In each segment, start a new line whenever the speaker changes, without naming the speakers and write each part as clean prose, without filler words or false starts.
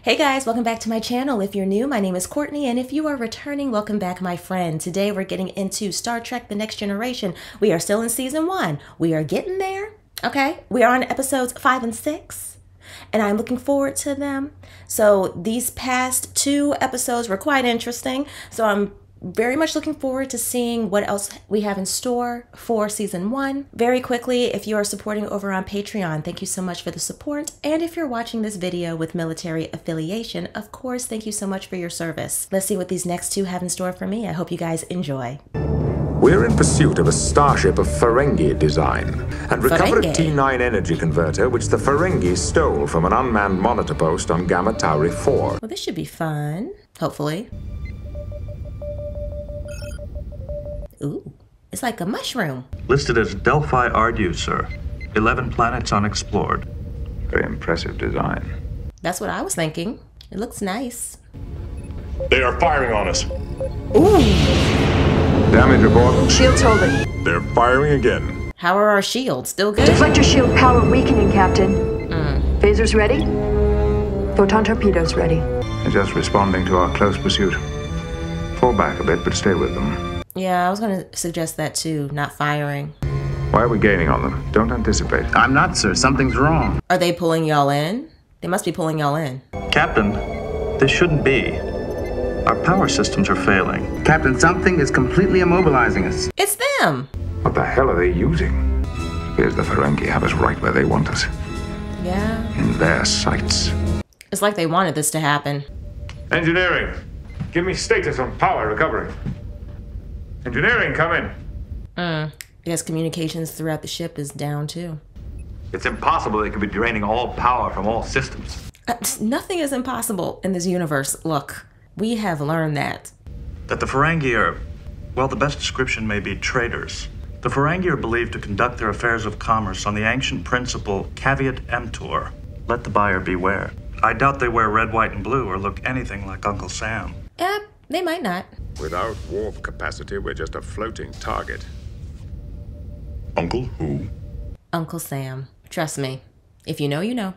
Hey guys, welcome back to my channel. If you're new, my name is Courtney, and if you are returning, welcome back, my friend. Today we're getting into Star Trek: The Next Generation. We are still in season 1. We are getting there, okay? We are on episodes 5 and 6, and I'm looking forward to them. So these past 2 episodes were quite interesting, so I'm very much looking forward to seeing what else we have in store for season 1. Very quickly, if you are supporting over on Patreon, thank you so much for the support. And if you're watching this video with military affiliation, of course, thank you so much for your service. Let's see what these next 2 have in store for me. I hope you guys enjoy.
We're in pursuit of a starship of Ferengi design and recovered a T9 energy converter which the Ferengi stole from an unmanned monitor post on Gamma Tauri 4.
Well, this should be fun, hopefully. Ooh, it's like a mushroom.
Listed as Delphi Ardu, sir. 11 planets unexplored.
Very impressive design.
That's what I was thinking. It looks nice.
They are firing on us.
Ooh!
Damage report.
Shields holding.
They're firing again.
How are our shields? Still good?
Deflector shield power weakening, Captain. Phasers ready? Photon torpedoes ready.
They're just responding to our close pursuit. Fall back a bit, but stay with them.
Yeah, I was going to suggest that too, not firing.
Why are we gaining on them? Don't anticipate.
I'm not, sir. Something's wrong.
Are they pulling y'all in? They must be pulling y'all in.
Captain, this shouldn't be. Our power systems are failing.
Captain, something is completely immobilizing us.
It's them!
What the hell are they using? Here's the Ferengi have us right where they want us.
Yeah.
In their sights.
It's like they wanted this to happen.
Engineering, give me status on power recovery. Engineering, come in.
I guess communications throughout the ship is down too.
It's impossible they could be draining all power from all systems.
Nothing is impossible in this universe. Look, we have learned that.
That the Ferengi are, well, the best description may be traitors. The Ferengi are believed to conduct their affairs of commerce on the ancient principle caveat emptor. Let the buyer beware. I doubt they wear red, white, and blue or look anything like Uncle Sam.
They might not.
Without warp capacity, we're just a floating target.
Uncle who?
Uncle Sam. Trust me. If you know, you know.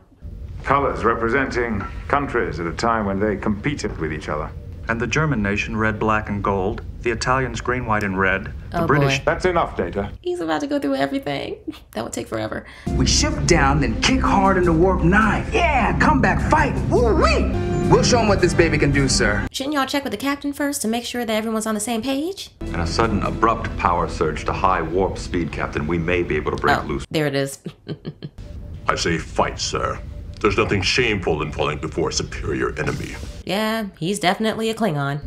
Colors representing countries at a time when they competed with each other.
And the German nation, red, black, and gold. The Italians, green, white, and red. The British...
Boy.
That's enough data.
He's about to go through everything. That would take forever.
We shift down, then kick hard into warp 9. Yeah, come back fighting. Woo-wee! We'll show them what this baby can do, sir.
Shouldn't y'all check with the captain first to make sure that everyone's on the same page?
In a sudden, abrupt power surge to high warp speed, Captain, we may be able to break loose.
There it is.
I say fight, sir. There's nothing shameful in falling before a superior enemy.
Yeah, he's definitely a Klingon.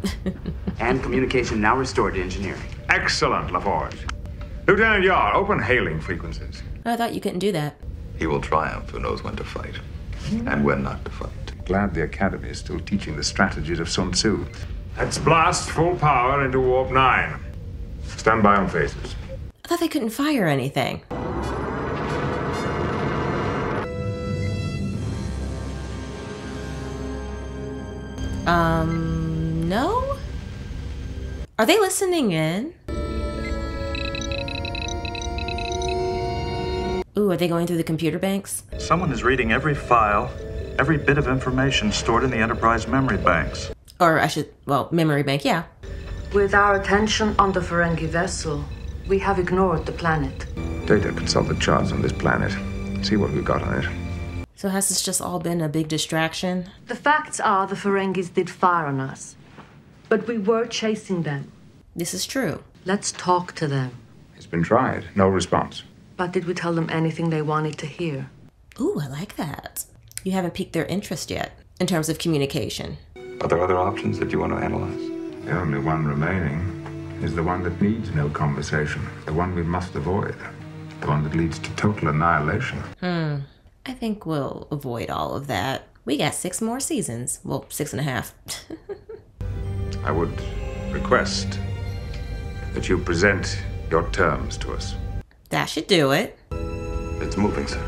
And communication now restored to engineering.
Excellent, LaForge. Lieutenant Yar, open hailing frequencies.
I thought you couldn't do that.
He will triumph who knows when to fight and when not to fight.
Glad the Academy is still teaching the strategies of Sun Tzu. Let's blast full power into warp 9. Stand by on phases.
I thought they couldn't fire anything. No? Are they listening in? Ooh, are they going through the computer banks?
Someone is reading every file, every bit of information stored in the Enterprise memory banks.
Or I should, well, memory bank, yeah.
With our attention on the Ferengi vessel, we have ignored the planet.
Data, consult the charts on this planet. See what we've got on it.
So has this just all been a big distraction?
The facts are the Ferengis did fire on us. But we were chasing them.
This is true.
Let's talk to them.
It's been tried. No response.
But did we tell them anything they wanted to hear?
Ooh, I like that. You haven't piqued their interest yet, in terms of communication.
Are there other options that you want to analyze?
The only one remaining is the one that needs no conversation. The one we must avoid. The one that leads to total annihilation.
I think we'll avoid all of that. We got 6 more seasons. Well, 6.5.
I would request that you present your terms to us.
That should do it.
It's moving, sir.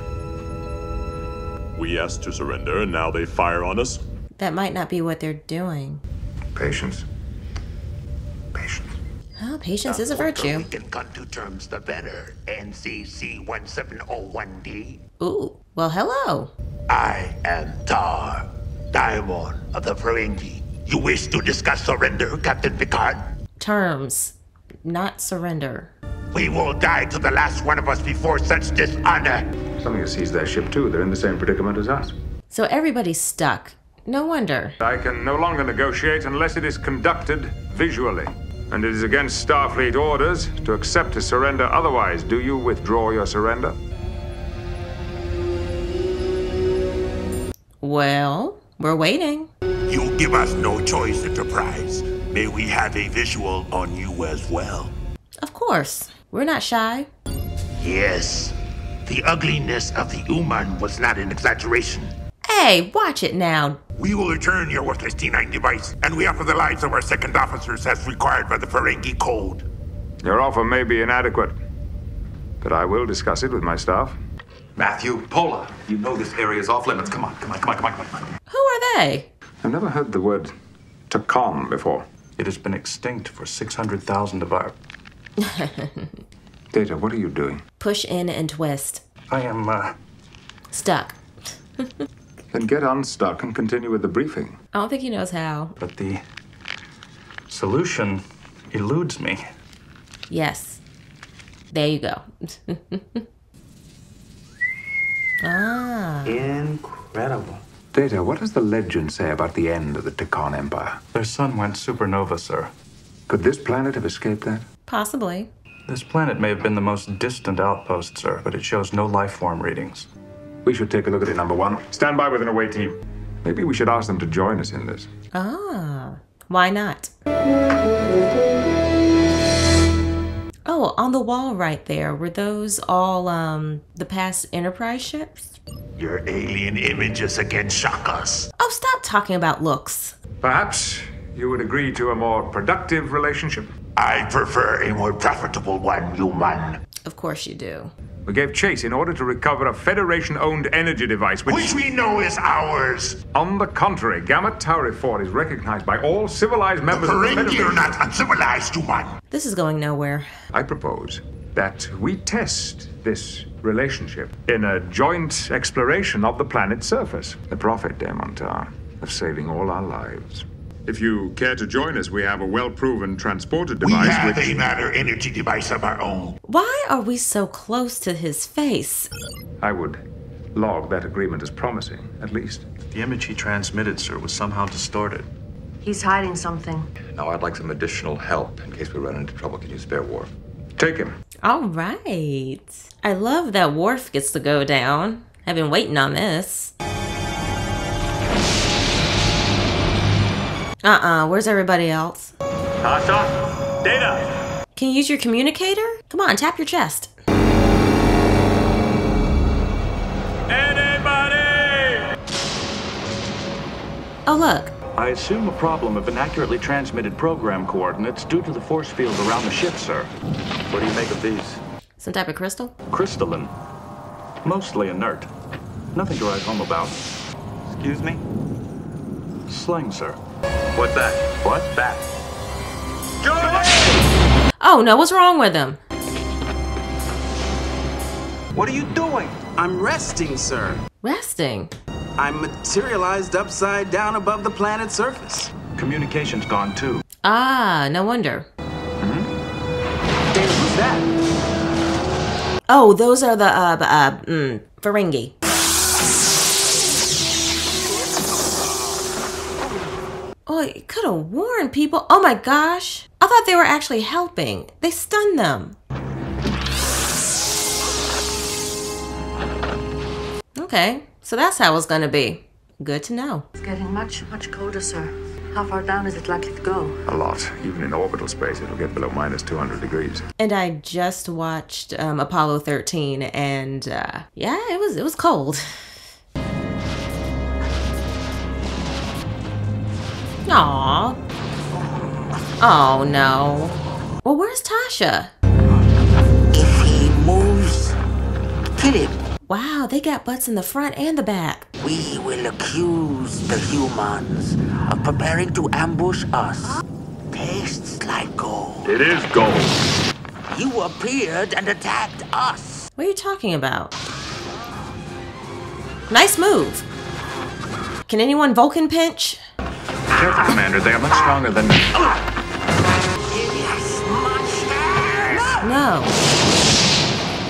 We asked to surrender, and now they fire on us?
That might not be what they're doing.
Patience. Patience.
Well, patience is a virtue.
We can come to terms, the better. NCC 1701D.
Ooh, well, hello.
I am Tar. Daimon of the Ferengi. You wish to discuss surrender, Captain Picard?
Terms, not surrender.
We will die to the last one of us before such dishonor.
Something has seized their ship too. They're in the same predicament as us.
So everybody's stuck. No wonder.
I can no longer negotiate unless it is conducted visually. And it is against Starfleet orders to accept a surrender otherwise. Do you withdraw your surrender?
Well, we're waiting.
You give us no choice, Enterprise. May we have a visual on you as well?
Of course. We're not shy.
Yes. The ugliness of the human was not an exaggeration.
Hey, watch it now.
We will return your worthless T9 device, and we offer the lives of our second officers as required by the Ferengi Code.
Your offer may be inadequate, but I will discuss it with my staff.
Matthew, Paula, you know this area is off limits. Come on.
Who are they?
I've never heard the word Takon before.
It has been extinct for 600,000 of our...
Data, what are you doing?
Push in and twist.
I am,
Stuck.
Then get unstuck and continue with the briefing.
I don't think he knows how.
But the solution eludes me.
Yes. There you go. Ah.
Incredible.
Data, what does the legend say about the end of the Takon Empire?
Their sun went supernova, sir.
Could this planet have escaped that?
Possibly.
This planet may have been the most distant outpost, sir, but it shows no life form readings.
We should take a look at it, number one. Stand by with an away team. Maybe we should ask them to join us in this.
Ah. Why not? Oh, on the wall right there. Were those all, the past Enterprise ships?
Your alien images again shock us.
Oh, stop talking about looks.
Perhaps you would agree to a more productive relationship?
I prefer a more profitable one, human.
Of course you do.
We gave chase in order to recover a Federation-owned energy device,
Which we know is ours.
On the contrary, Gamma Tauri 4 is recognized by all civilized members of the
Ferengi
Federation.
are not uncivilized, human.
This is going nowhere.
I propose that we test this relationship in a joint exploration of the planet's surface. The profit, Demontar, of saving all our lives. If you care to join us, we have a well-proven transporter device.
We have a matter energy device of our own.
Why are we so close to his face?
I would log that agreement as promising, at least.
The image he transmitted, sir, was somehow distorted.
He's hiding something.
Now I'd like some additional help in case we run into trouble. Can you spare Worf?
Take him.
All right. I love that Worf gets to go down. I've been waiting on this. Where's everybody else?
Tasha? Data!
Can you use your communicator? Come on, tap your chest.
Anybody?
Oh, look.
I assume a problem of inaccurately transmitted program coordinates due to the force field around the ship, sir.
What do you make of these?
Some type of crystal?
Crystalline. Mostly inert. Nothing to write home about.
Excuse me?
Slang, sir.
What's that?
What? That.
Oh, no, what's wrong with him?
What are you doing? I'm resting, sir.
Resting?
I'm materialized upside down above the planet's surface.
Communication's gone too.
Ah, no wonder.
Hey, who's that?
Oh, those are the, Ferengi. Oh, it could have warned people. Oh my gosh. I thought they were actually helping. They stunned them. Okay, so that's how it's gonna be. Good to know.
It's getting much, much colder, sir. How far down is it likely to go?
A lot. Even in orbital space, it'll get below minus 200 degrees.
And I just watched Apollo 13, and yeah, it was cold. Aww. Oh no. Well, where's Tasha?
If he moves, kill him.
Wow, they got butts in the front and the back.
We will accuse the humans of preparing to ambush us. Tastes like gold.
It is gold.
You appeared and attacked us.
What are you talking about? Nice move. Can anyone Vulcan pinch?
Careful, Commander. They are much stronger than...
No.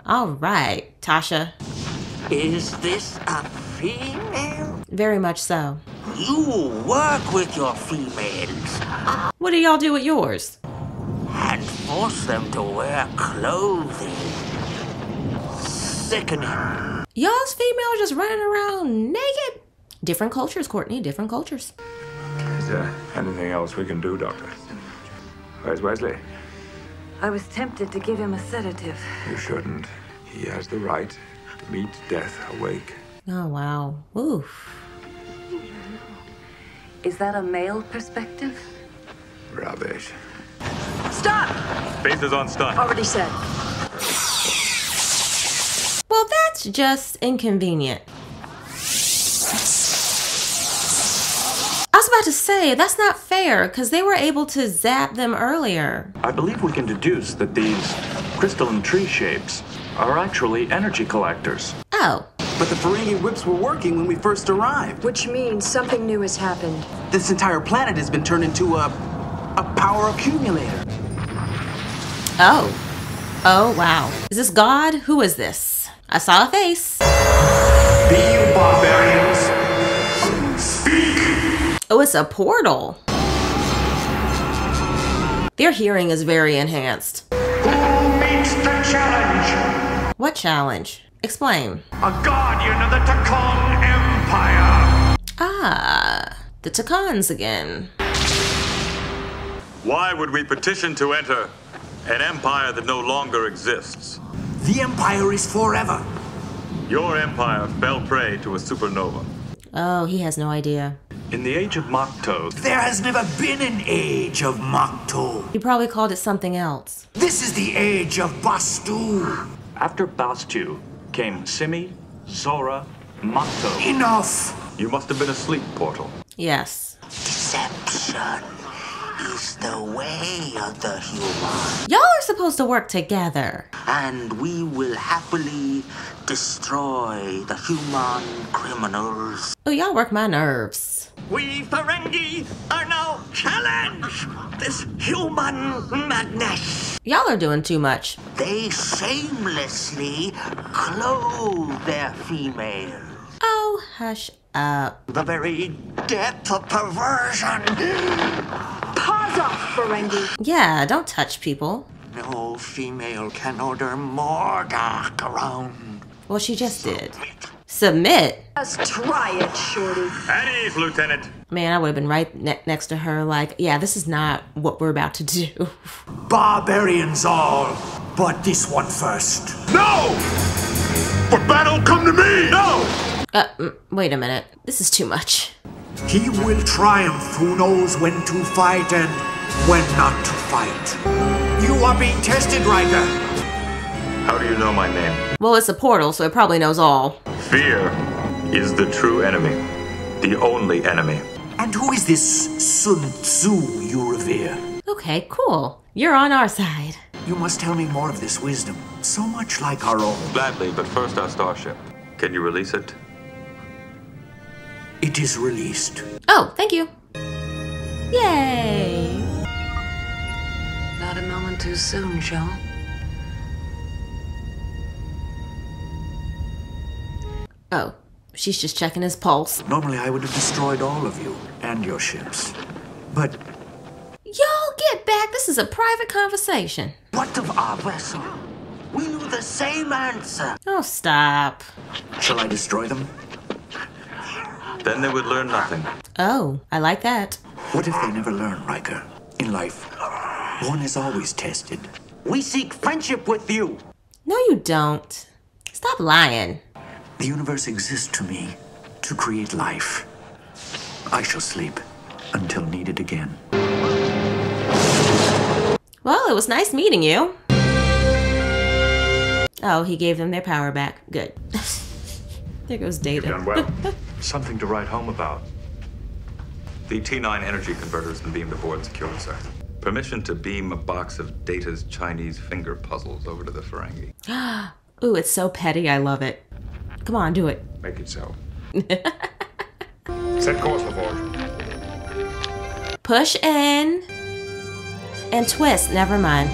All right, Tasha.
Is this a female?
Very much so.
You work with your females
What do y'all do with yours?
and force them to wear clothing. Sickening.
Y'all's females just running around naked? Different cultures, Courtney, different cultures.
Is there anything else we can do, Doctor? Where's Wesley?
I was tempted to give him a sedative.
You shouldn't. He has the right to meet death awake.
Oh, wow. Oof.
Is that a male perspective?
Rubbish.
Stop!
Phasers on stun.
Already said.
Well, that's just inconvenient. I was about to say, that's not fair, because they were able to zap them earlier.
I believe we can deduce that these crystalline tree shapes are actually energy collectors.
Oh.
But the Ferengi whips were working when we first arrived.
Which means something new has happened.
This entire planet has been turned into a power accumulator.
Oh. Oh, wow. Is this God? Who is this? I saw a face.
Be you barbarians, speak!
Oh, it's a portal. Their hearing is very enhanced.
Who meets the challenge?
What challenge? Explain.
A guardian of the Takan Empire!
Ah, the Takans again.
Why would we petition to enter an empire that no longer exists?
The Empire is forever.
Your empire fell prey to a supernova.
Oh, he has no idea.
In the age of Makto,
There has never been an age of Makto.
He probably called it something else.
This is the age of Bastu.
after Bastu came Simi, Zora, Makto.
Enough!
You must have been asleep, Portal.
Yes.
Deception is the way of the human.
Y'all are supposed to work together.
And we will happily destroy the human criminals.
Oh, y'all work my nerves.
We Ferengi are now challenged this human madness.
Y'all are doing too much.
They shamelessly clothe their females.
Oh, hush up.
The very depth of perversion.
Paws off, Ferengi.
Yeah, don't touch people.
No female can order more dark around.
Well, she just did. Submit?
Just try it, Shorty.
At ease, Lieutenant.
Man, I would have been right next to her like, yeah, this is not what we're about to do.
Barbarians all, but this one first.
No! For battle, come to me!
No!
Wait a minute. This is too much.
He will triumph who knows when to fight and when not to fight. You are being tested, Riker.
How do you know my name?
Well, it's a portal, so it probably knows all.
Fear is the true enemy. The only enemy.
And who is this Sun Tzu you revere?
Okay, cool. You're on our side.
You must tell me more of this wisdom, so much like our own.
Gladly, but first our starship. Can you release it?
It is released.
Oh, thank you. Yay!
Not a moment too soon, Sean.
Oh, she's just checking his pulse.
Normally I would have destroyed all of you and your ships. But
Y'all get back. This is a private conversation.
what of our vessel? We knew the same answer.
Oh, stop.
Shall I destroy them?
Then they would learn nothing.
Oh, I like that.
What if they never learn, Riker? In life, one is always tested. We seek friendship with you.
No, you don't. Stop lying.
The universe exists to me to create life. I shall sleep until needed again.
Well, it was nice meeting you. Oh, he gave them their power back. Good. There goes Data.
You've done well.
Something to write home about.
The T9 energy converter has been beamed aboard securely, sir. Permission to beam a box of Data's Chinese finger puzzles over to the Ferengi.
Ooh, it's so petty. I love it. Come on, do it.
Make it so. Set course, LaForge.
Push in and twist. Never mind.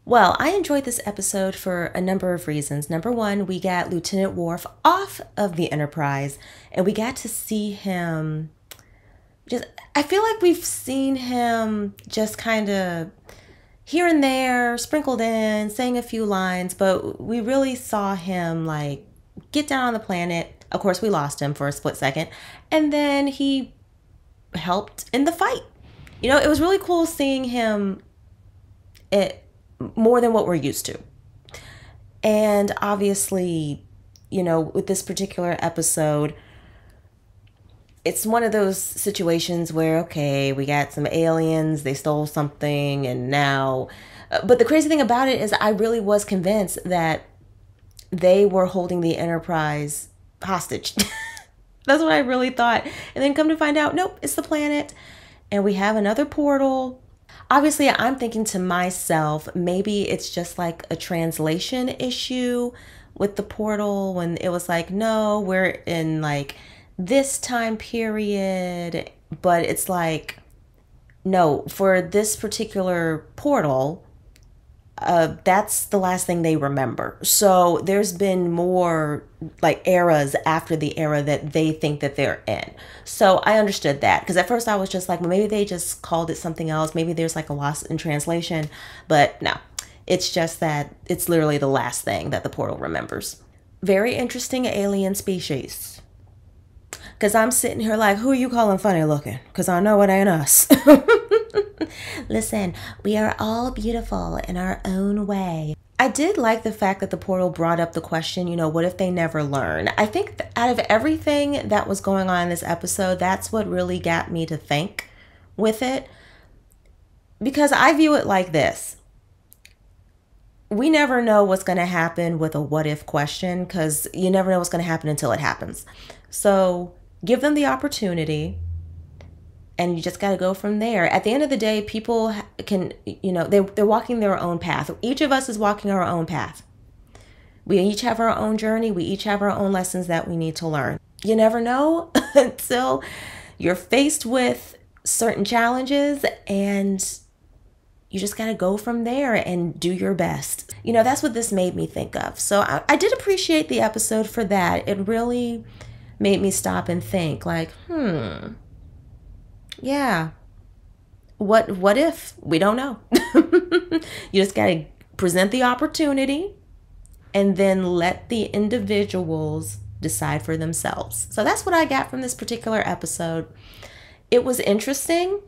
Well, I enjoyed this episode for a number of reasons. Number one, we got Lieutenant Worf off of the Enterprise, and we got to see him I feel like we've seen him just kind of here and there, sprinkled in, saying a few lines, but we really saw him like get down on the planet. Of course, we lost him for a split second, and then he helped in the fight. You know, it was really cool seeing him more than what we're used to. And obviously, you know, with this particular episode, it's one of those situations where, okay, we got some aliens, they stole something, and now... But the crazy thing about it is I really was convinced that they were holding the Enterprise hostage. That's what I really thought. And then come to find out, nope, it's the planet. And we have another portal. Obviously, I'm thinking to myself, maybe it's just like a translation issue with the portal when it was like, no, we're in like this time period. But it's like, no, for this particular portal, that's the last thing they remember. So there's been more like eras after the era that they think that they're in. So I understood that, because at first I was just like, well, maybe they just called it something else. Maybe there's like a loss in translation, but no, it's just that it's literally the last thing that the portal remembers. Very interesting alien species. Because I'm sitting here like, who are you calling funny looking? Because I know it ain't us. Listen, we are all beautiful in our own way. I did like the fact that the portal brought up the question, you know, what if they never learn? I think out of everything that was going on in this episode, that's what really got me to think with it. Because I view it like this. We never know what's going to happen with a what if question, because you never know what's going to happen until it happens. So give them the opportunity. And you just got to go from there. At the end of the day, people can, you know, they're walking their own path. Each of us is walking our own path. We each have our own journey. We each have our own lessons that we need to learn. You never know until you're faced with certain challenges, and you just got to go from there and do your best. You know, that's what this made me think of. So I did appreciate the episode for that. It really made me stop and think like, yeah. What if? We don't know. You just got to present the opportunity and then let the individuals decide for themselves. So that's what I got from this particular episode. It was interesting,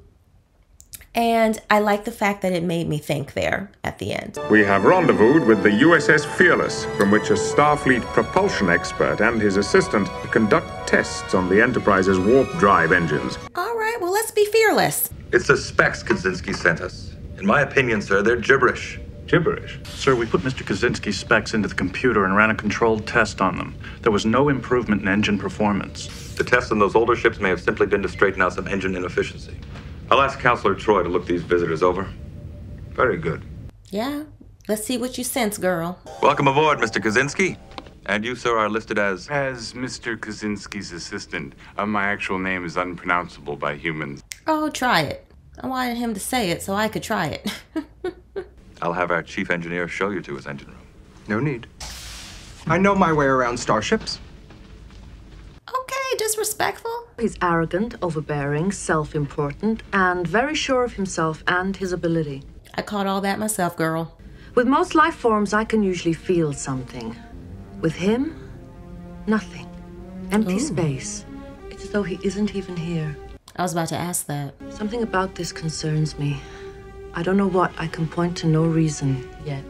and I like the fact that it made me think there at the end.
We have rendezvoused with the USS Fearless, from which a Starfleet propulsion expert and his assistant conduct tests on the Enterprise's warp drive engines.
All right, well, let's be fearless.
It's the specs Kaczynski sent us. In my opinion, sir, they're gibberish.
Gibberish?
Sir, we put Mr. Kaczynski's specs into the computer and ran a controlled test on them. There was no improvement in engine performance.
The tests on those older ships may have simply been to straighten out some engine inefficiency. I'll ask Counselor Troy to look these visitors over.
Very good.
Yeah, let's see what you sense, girl.
Welcome aboard, Mr. Kaczynski. And you, sir, are listed as...
As Mr. Kaczynski's assistant. My actual name is unpronounceable by humans.
Oh, try it. I wanted him to say it so I could try it.
I'll have our chief engineer show you to his engine room.
No need. I know my way around starships.
Okay, disrespectful.
He's arrogant, overbearing, self-important, and very sure of himself and his ability.
I caught all that myself, girl.
With most life forms, I can usually feel something. With him, nothing. Empty space. It's as though he isn't even here.
I was about to ask that.
Something about this concerns me. I don't know what. I can point to no reason yet.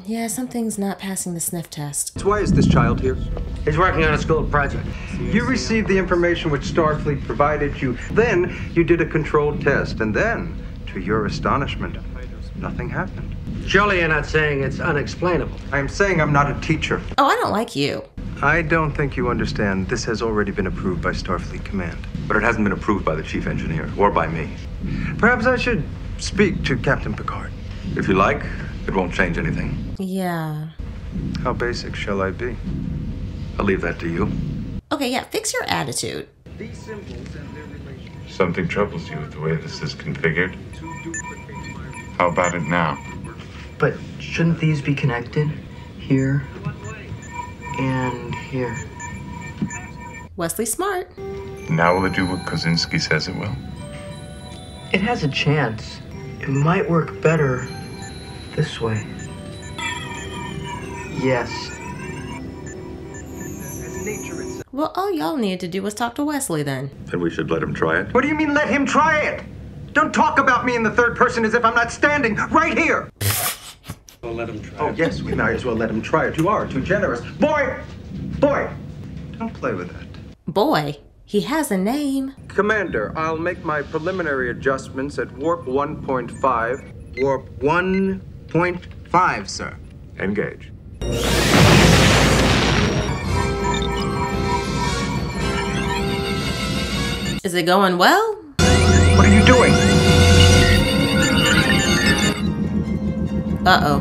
Yeah, something's not passing the sniff test.
Why is this child here?
He's working on a school project.
You received the information which Starfleet provided you. Then you did a controlled test, and then, to your astonishment, nothing happened.
Surely you're not saying it's unexplainable.
I am saying I'm not a teacher.
Oh, I don't like you.
I don't think you understand. This has already been approved by Starfleet Command.
But it hasn't been approved by the chief engineer, or by me.
Perhaps I should speak to Captain Picard.
If you like, it won't change anything.
Yeah.
How basic shall I be?
I'll leave that to you.
Okay, yeah, fix your attitude.
These symbols and their relationship.
Something troubles you with the way this is configured? How about it now?
But shouldn't these be connected? Here and here.
Wesley smart.
Now will it do what Kozinski says it will?
It has a chance. It might work better this way. Yes.
Well, all y'all needed to do was talk to Wesley then.
Then we should let him try it.
What do you mean let him try it? Don't talk about me in the third person as if I'm not standing right here.
Well, let him try.
Oh, yes, we might as well let him try it. You are too generous. Boy! Boy! Don't play with that.
Boy, he has a name.
Commander, I'll make my preliminary adjustments at warp 1.5.
Warp 1.5, sir.
Engage.
Is it going well?
What are you doing?
Uh-oh.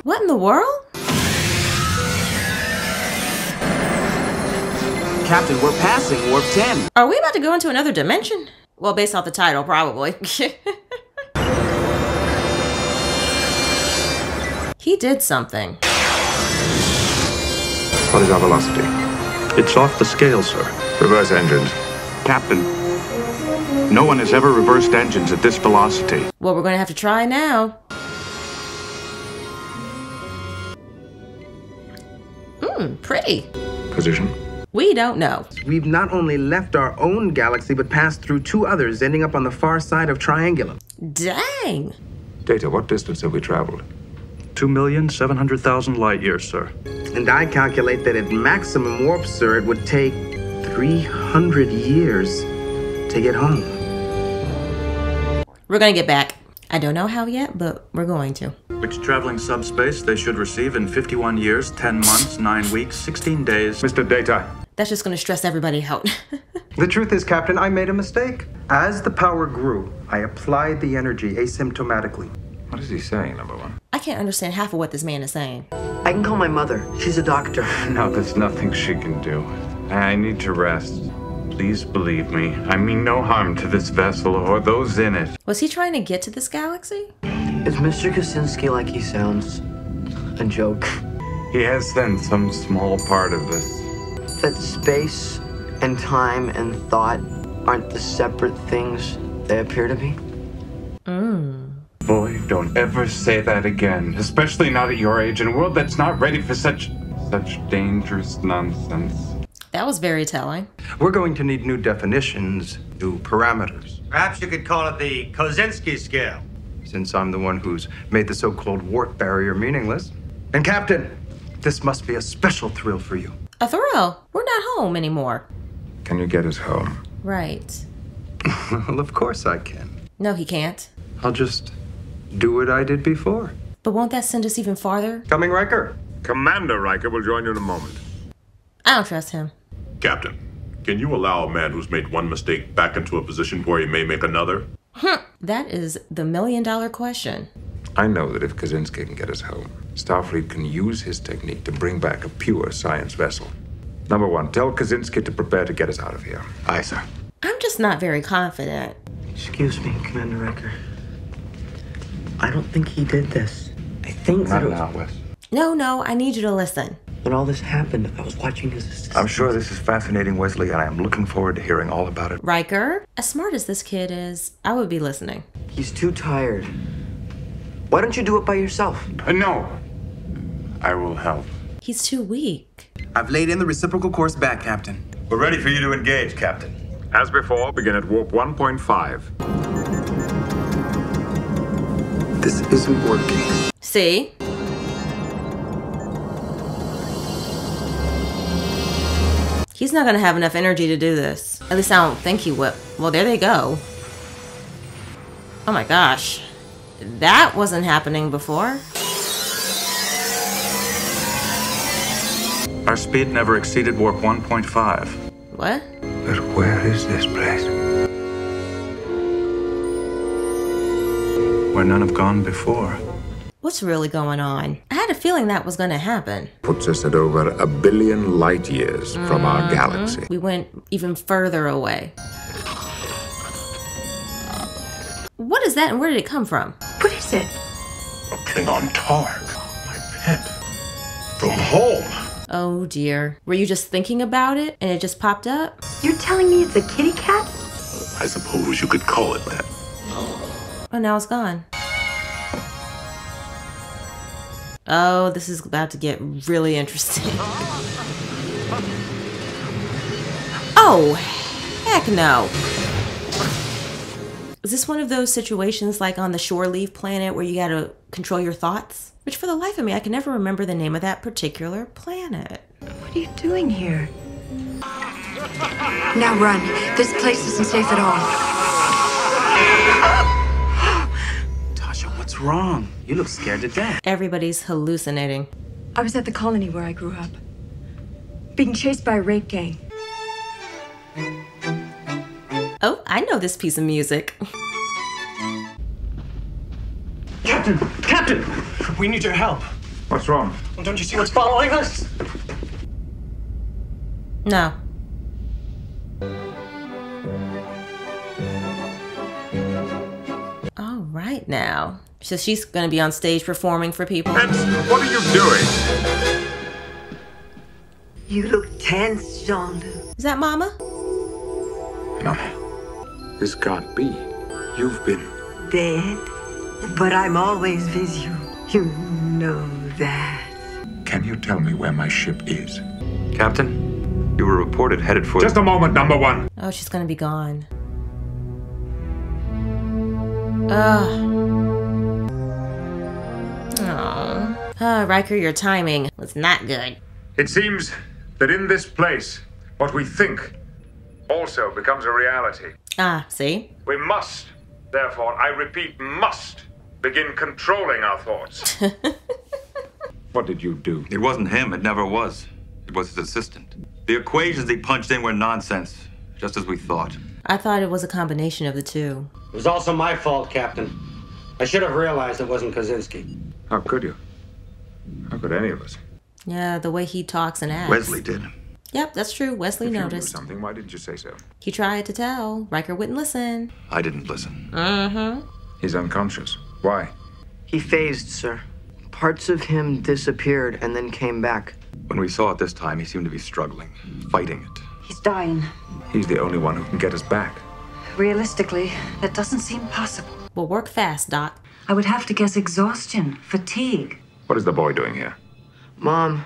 What in the world?
Captain, we're passing warp 10.
Are we about to go into another dimension? Well, based off the title, probably. He did something.
What is our velocity?
It's off the scale, sir.
Reverse engines.
Captain, no one has ever reversed engines at this velocity.
Well, we're gonna have to try now. Pretty.
Position.
We don't know.
We've not only left our own galaxy, but passed through two others, ending up on the far side of Triangulum.
Dang.
Data, what distance have we traveled?
2,700,000 light years, sir.
And I calculate that at maximum warp, sir, it would take 300 years to get home.
We're gonna get back. I don't know how yet, but we're going to.
Which traveling subspace they should receive in 51 years, 10 months, 9 weeks, 16 days.
Mr. Data.
That's just gonna stress everybody out.
The truth is, Captain, I made a mistake. As the power grew, I applied the energy asymptomatically.
What is he saying, number one?
I can't understand half of what this man is saying.
I can call my mother. She's a doctor.
No, there's nothing she can do. I need to rest. Please believe me. I mean no harm to this vessel or those in it.
Was he trying to get to this galaxy?
Is Mr. Kosinski like he sounds? A joke?
He has then some small part of this.
That space and time and thought aren't the separate things they appear to be?
Boy, don't ever say that again. Especially not at your age in a world that's not ready for such dangerous nonsense.
That was very telling.
We're going to need new definitions, new parameters.
Perhaps you could call it the Kozinski scale.
Since I'm the one who's made the so-called warp barrier meaningless. And Captain, this must be a special thrill for you.
A thrill. We're not home anymore.
Can you get us home?
Right.
Well, of course I can.
No, he can't.
I'll just do what I did before.
But won't that send us even farther?
Coming, Riker.
Commander Riker will join you in a moment.
I don't trust him.
Captain, can you allow a man who's made one mistake back into a position where he may make another?
That is the million-dollar question.
I know that if Kaczynski can get us home, Starfleet can use his technique to bring back a pure science vessel. Number one, tell Kaczynski to prepare to get us out of here.
Aye, sir.
I'm just not very confident.
Excuse me, Commander Riker. I don't think he did this. I think that
Not now, Wes.
No, I need you to listen.
when all this happened, I was watching his assistant.
I'm sure this is fascinating, Wesley, and I am looking forward to hearing all about it.
Riker, as smart as this kid is, I would be listening.
He's too tired. Why don't you do it by yourself?
No. I will help.
He's too weak.
I've laid in the reciprocal course back, Captain.
We're ready for you to engage, Captain.
As before, begin at warp 1.5.
This isn't working.
See? He's not gonna have enough energy to do this. At least I don't think he will. Well, there they go. Oh my gosh. That wasn't happening before.
Our speed never exceeded warp 1.5.
What?
But where is this place?
Where none have gone before.
What's really going on? I had a feeling that was going to happen.
Puts us at over 1 billion light years from our galaxy.
We went even further away. What is that and where did it come from?
What is it?
A Klingon Targ. My pet. From home.
Oh dear. Were you just thinking about it and it just popped up?
You're telling me it's a kitty cat?
I suppose you could call it that.
Oh, now it's gone. Oh, this is about to get really interesting. Oh, heck no. Is this one of those situations like on the Shore Leave planet where you gotta control your thoughts? Which for the life of me, I can never remember the name of that particular planet.
What are you doing here? Now run. This place isn't safe at all.
Tasha, what's wrong? You look scared to death.
Everybody's hallucinating.
I was at the colony where I grew up, being chased by a rape gang.
Oh, I know this piece of music.
Captain! Captain! We need your help.
What's wrong?
Well, don't you see what's following us?
No. All right now. So she's gonna be on stage performing for people.
Benson, what are you doing?
You look tense, Jean-Luc.
Is that Mama?
No. This can't be. You've been...
Dead? But I'm always with you. You know that.
Can you tell me where my ship is?
Captain, you were reported headed for...
Just a moment, number one.
Oh, she's gonna be gone. Ugh. Aww. Ah, Riker, your timing was not good.
It seems that in this place, what we think also becomes a reality.
Ah, see?
We must, therefore, I repeat, must begin controlling our thoughts. What did you do?
It wasn't him. It never was. It was his assistant. The equations he punched in were nonsense, just as we thought.
I thought it was a combination of the two.
It was also my fault, Captain. I should have realized it wasn't Kozinski.
How could you? How could any of us?
Yeah, the way he talks and acts.
Wesley did.
Yep, that's true. Wesley
If you knew
noticed.
something, why didn't you say so?
He tried to tell. Riker wouldn't listen.
I didn't listen.
Mm-hmm.
He's unconscious. Why?
He phased, sir. Parts of him disappeared and then came back.
When we saw it this time, he seemed to be struggling, fighting it.
He's dying.
He's the only one who can get us back.
Realistically, that doesn't seem possible.
Well, work fast, Doc.
I would have to guess exhaustion, fatigue.
What is the boy doing here?
Mom,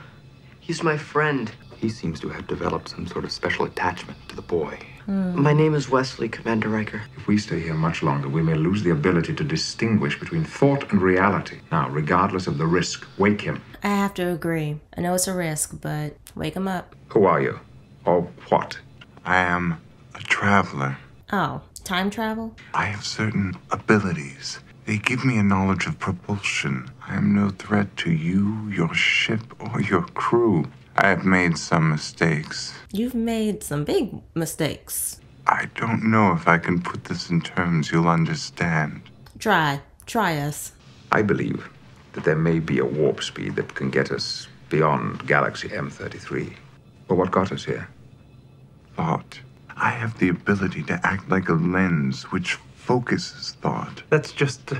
he's my friend.
He seems to have developed some sort of special attachment to the boy.
My name is Wesley, Commander Riker.
If we stay here much longer, we may lose the ability to distinguish between thought and reality. Now, regardless of the risk, wake him.
I have to agree. I know it's a risk, but wake him up.
Who are you? Or what?
I am a traveler.
Oh, time travel?
I have certain abilities. They give me a knowledge of propulsion. I am no threat to you, your ship, or your crew. I have made some mistakes.
You've made some big mistakes.
I don't know if I can put this in terms you'll understand.
Try us.
I believe that there may be a warp speed that can get us beyond Galaxy M33. But what got us here?
Thought. I have the ability to act like a lens which focuses thought.
That's just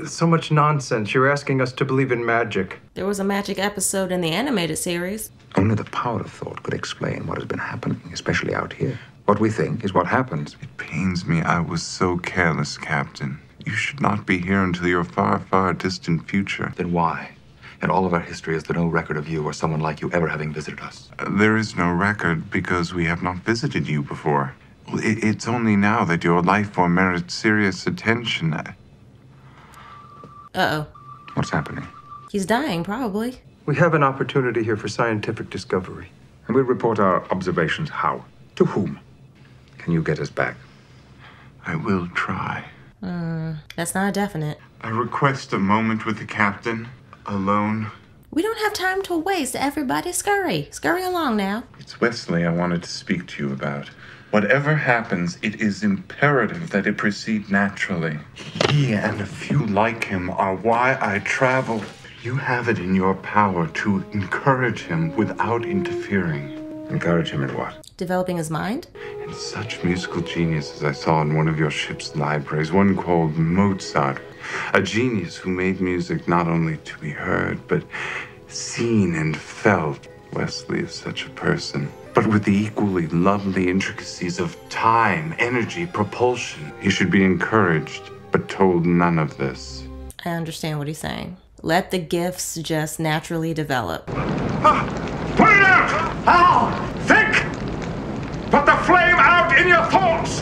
so much nonsense. You're asking us to believe in magic.
There was a magic episode in the animated series.
Only the power of thought could explain what has been happening, especially out here. What we think is what happens.
It pains me I was so careless, Captain. You should not be here until your far, far distant future.
Then why? In all of our history, is there no record of you or someone like you ever having visited us?
There is no record because we have not visited you before. It's only now that your life form merits serious attention.
Uh-oh.
What's happening?
He's dying, probably.
We have an opportunity here for scientific discovery.
And we'll report our observations how? To whom? Can you get us back?
I will try.
That's not a definite.
I request a moment with the captain, alone.
We don't have time to waste. Everybody scurry. Scurry along now.
It's Wesley I wanted to speak to you about. Whatever happens, it is imperative that it proceed naturally. He and a few like him are why I travel. You have it in your power to encourage him without interfering.
Encourage him in what?
Developing his mind?
And such musical geniuses I saw in one of your ship's libraries, one called Mozart. A genius who made music not only to be heard, but seen and felt. Wesley is such a person, but with the equally lovely intricacies of time, energy, propulsion. He should be encouraged, but told none of this.
I understand what he's saying. Let the gifts just naturally develop.
Put it out!
How?
Think! Put the flame out in your thoughts!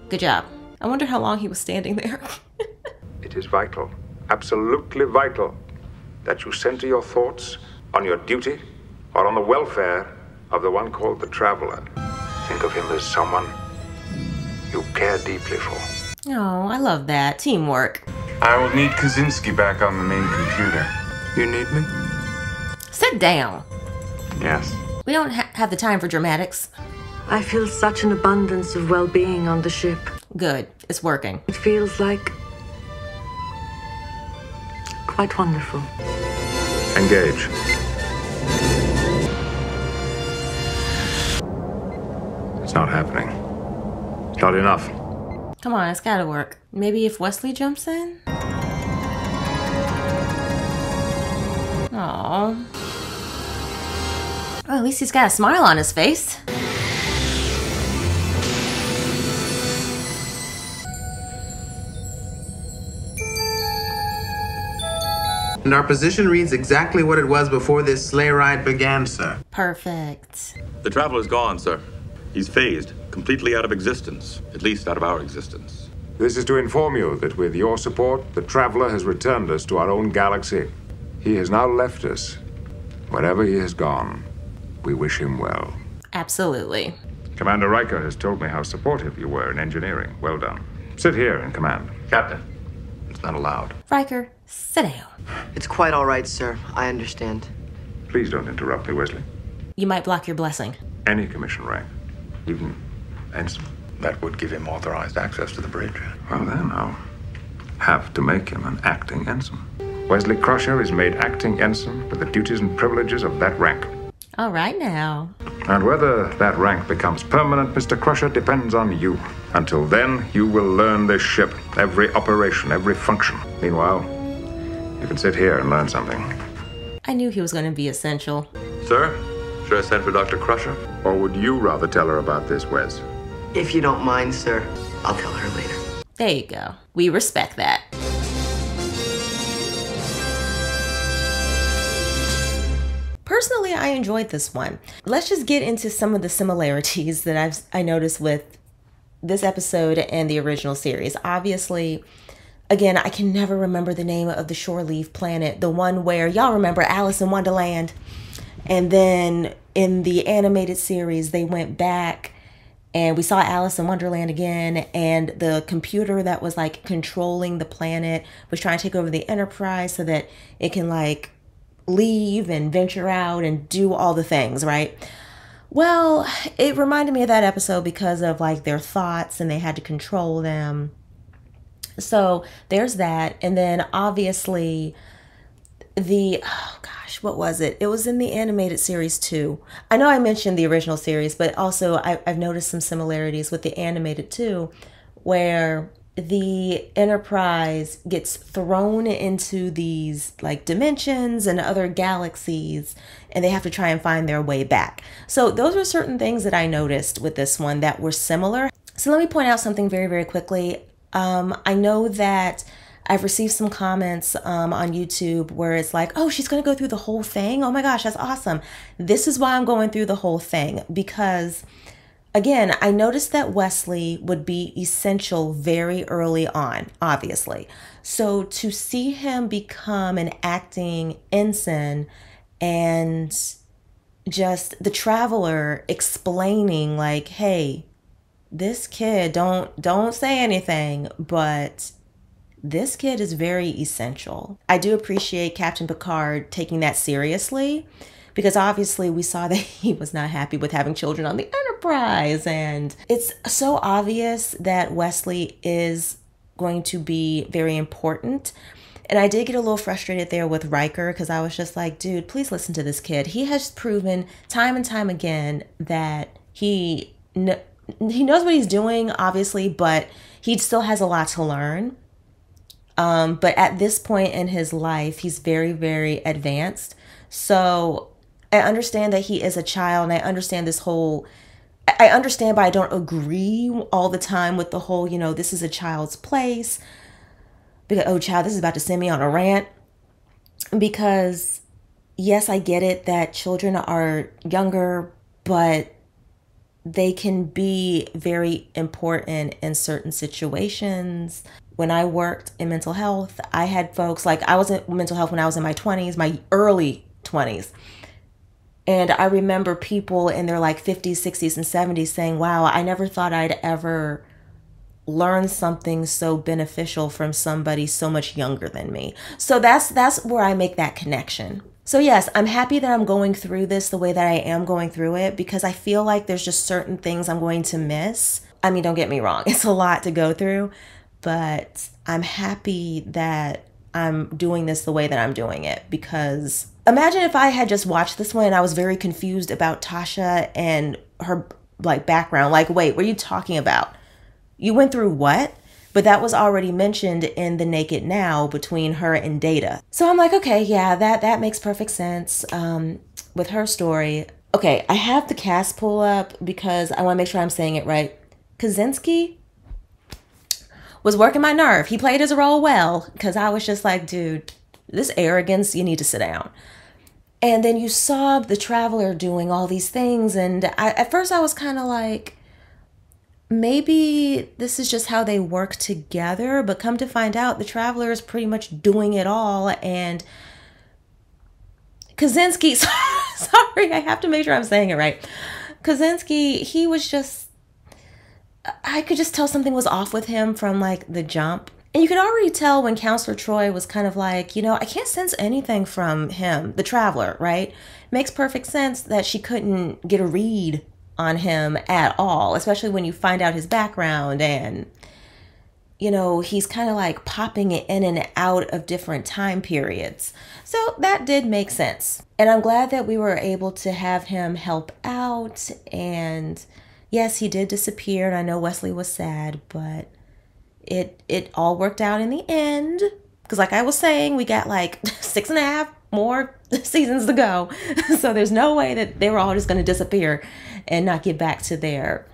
Good job. I wonder how long he was standing there.
It is vital, absolutely vital, that you center your thoughts on your duty or on the welfare of the one called the Traveler. Think of him as someone you care deeply for.
Oh, I love that. Teamwork.
I will need Kaczynski back on the main computer. You need me?
Sit down.
Yes.
We don't have the time for dramatics.
I feel such an abundance of well-being on the ship.
Good. It's working.
It feels like quite wonderful.
Engage. It's not happening. It's not enough.
Come on, it's gotta work. Maybe if Wesley jumps in? Aww. Oh, at least he's got a smile on his face.
And our position reads exactly what it was before this sleigh ride began, sir.
Perfect.
The Traveler's gone, sir. He's phased, completely out of existence, at least out of our existence.
This is to inform you that with your support, the Traveler has returned us to our own galaxy. He has now left us. Wherever he has gone, we wish him well.
Absolutely.
Commander Riker has told me how supportive you were in engineering. Well done. Sit here in command.
Captain, it's not allowed.
Riker, sit down.
It's quite all right, sir. I understand.
Please don't interrupt me, Wesley.
You might block your blessing.
Any commission rank, even ensign.
That would give him authorized access to the bridge.
Well, then I'll have to make him an acting ensign. Wesley Crusher is made acting ensign with the duties and privileges of that rank.
All right now.
And whether that rank becomes permanent, Mr. Crusher, depends on you. Until then, you will learn this ship, every operation, every function. Meanwhile, you can sit here and learn something.
I knew he was going to be essential.
Sir, should I send for Dr. Crusher?
Or would you rather tell her about this, Wes?
If you don't mind, sir, I'll tell her later.
There you go. We respect that. Personally, I enjoyed this one. Let's just get into some of the similarities that I noticed with this episode and the original series. Obviously, again, I can never remember the name of the shore leave planet. The one where, y'all remember Alice in Wonderland? And then in the animated series, they went back and we saw Alice in Wonderland again. And the computer that was like controlling the planet was trying to take over the Enterprise so that it can like leave and venture out and do all the things, right? Well, it reminded me of that episode because of like their thoughts and they had to control them. So there's that. And then obviously oh gosh, what was it? It was in the animated series too. I know I mentioned the original series, but also I've noticed some similarities with the animated too, where the Enterprise gets thrown into these like dimensions and other galaxies and they have to try and find their way back. So those were certain things that I noticed with this one that were similar. So let me point out something very, very quickly. I know that I've received some comments on YouTube where it's like, oh, she's going to go through the whole thing. Oh my gosh, that's awesome. This is why I'm going through the whole thing because again, I noticed that Wesley would be essential very early on, obviously. So to see him become an acting ensign and just the Traveler explaining like, hey, this kid, don't say anything, but this kid is very essential. I do appreciate Captain Picard taking that seriously, because obviously we saw that he was not happy with having children on the Enterprise. And it's so obvious that Wesley is going to be very important. And I did get a little frustrated there with Riker, because I was just like, dude, please listen to this kid. He has proven time and time again that he knows what he's doing, obviously, but he still has a lot to learn. But at this point in his life, he's very, very advanced. So I understand that he is a child, and I understand I understand, but I don't agree all the time with the whole, this is a child's place. Because, oh, child, this is about to send me on a rant. Because, yes, I get it that children are younger, but they can be very important in certain situations. When I worked in mental health, I had folks, like I was in mental health when I was in my 20s, my early 20s. And I remember people in their like 50s, 60s, and 70s saying, wow, I never thought I'd ever learn something so beneficial from somebody so much younger than me. So that's where I make that connection. So yes, I'm happy that I'm going through this the way that I am going through it, because I feel like there's just certain things I'm going to miss. I mean, don't get me wrong, it's a lot to go through, but I'm happy that I'm doing this the way that I'm doing it, because imagine if I had just watched this one and I was very confused about Tasha and her like background. Like, wait, what are you talking about? You went through what? But that was already mentioned in The Naked Now between her and Data. So I'm like, okay, yeah, that makes perfect sense with her story. Okay, I have the cast pull up because I want to make sure I'm saying it right. Kaczynski was working my nerve. He played his role well, because I was just like, dude, this arrogance, you need to sit down. And then you saw the Traveler doing all these things. And at first I was kind of like, maybe this is just how they work together, but come to find out the Traveler is pretty much doing it all. And Kaczynski, sorry, I have to make sure I'm saying it right. Kaczynski, he was just, I could just tell something was off with him from like the jump. And you could already tell when Counselor Troy was kind of like, I can't sense anything from him, the Traveler, right? Makes perfect sense that she couldn't get a read on him at all, especially when you find out his background and, he's kind of like popping in and out of different time periods. So that did make sense. And I'm glad that we were able to have him help out. And yes, he did disappear. And I know Wesley was sad, but it all worked out in the end. Because like I was saying, we got like 6.5 more seasons to go. So there's no way that they were all just going to disappear and not get back to their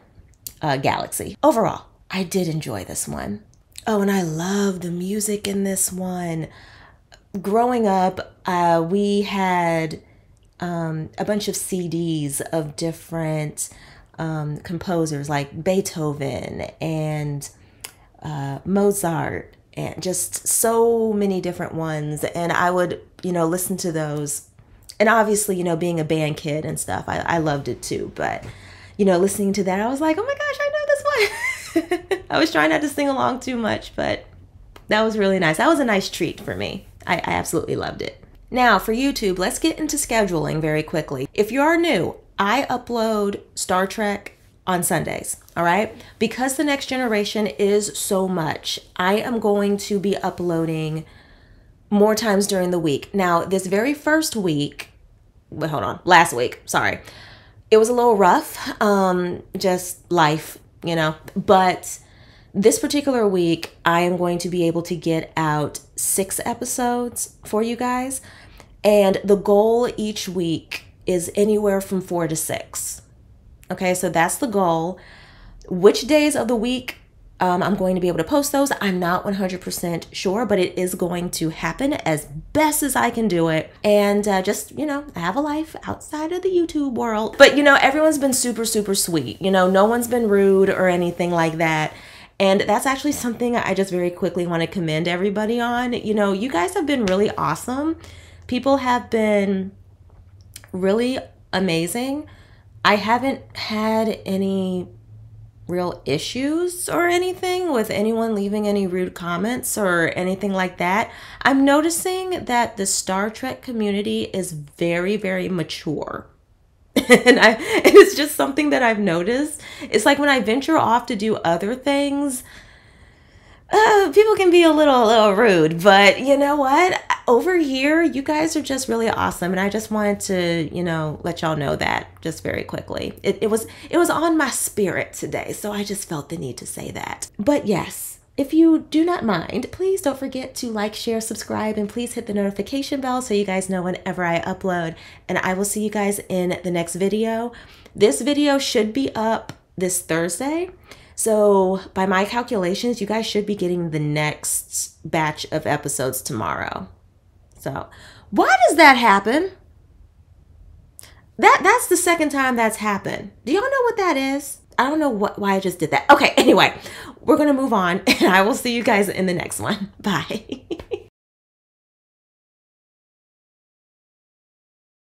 galaxy. Overall, I did enjoy this one. Oh, and I love the music in this one. Growing up, we had a bunch of CDs of different composers like Beethoven and Mozart, and just so many different ones. And I would, listen to those. And obviously, being a band kid and stuff, I loved it too. But, listening to that, I was like, oh my gosh, I know this one. I was trying not to sing along too much, but that was really nice. That was a nice treat for me. I absolutely loved it. Now for YouTube, let's get into scheduling very quickly. If you are new, I upload Star Trek on Sundays, all right? Because The Next Generation is so much, I am going to be uploading more times during the week. Now, this very first week, last week, sorry. It was a little rough, just life, but this particular week, I am going to be able to get out 6 episodes for you guys. And the goal each week is anywhere from 4 to 6. Okay, so that's the goal. Which days of the week I'm going to be able to post those, I'm not 100% sure, but it is going to happen as best as I can do it. And just, I have a life outside of the YouTube world. But, everyone's been super, super sweet. No one's been rude or anything like that. And that's actually something I just very quickly want to commend everybody on. You guys have been really awesome. People have been really amazing. I haven't had any real issues or anything with anyone leaving any rude comments or anything like that. I'm noticing that the Star Trek community is very, very mature. And it's just something that I've noticed. It's like when I venture off to do other things, people can be a little rude, but you know what? Over here, you guys are just really awesome, and I just wanted to, you know, let y'all know that just very quickly. It was on my spirit today, so I just felt the need to say that. But yes, if you do not mind, please don't forget to like, share, subscribe, and please hit the notification bell so you guys know whenever I upload. And I will see you guys in the next video. This video should be up this Thursday. So by my calculations, you guys should be getting the next batch of episodes tomorrow. So why does that happen? That's the second time that's happened. Do y'all know what that is? I don't know why I just did that. Okay, anyway, we're going to move on, and I will see you guys in the next one. Bye.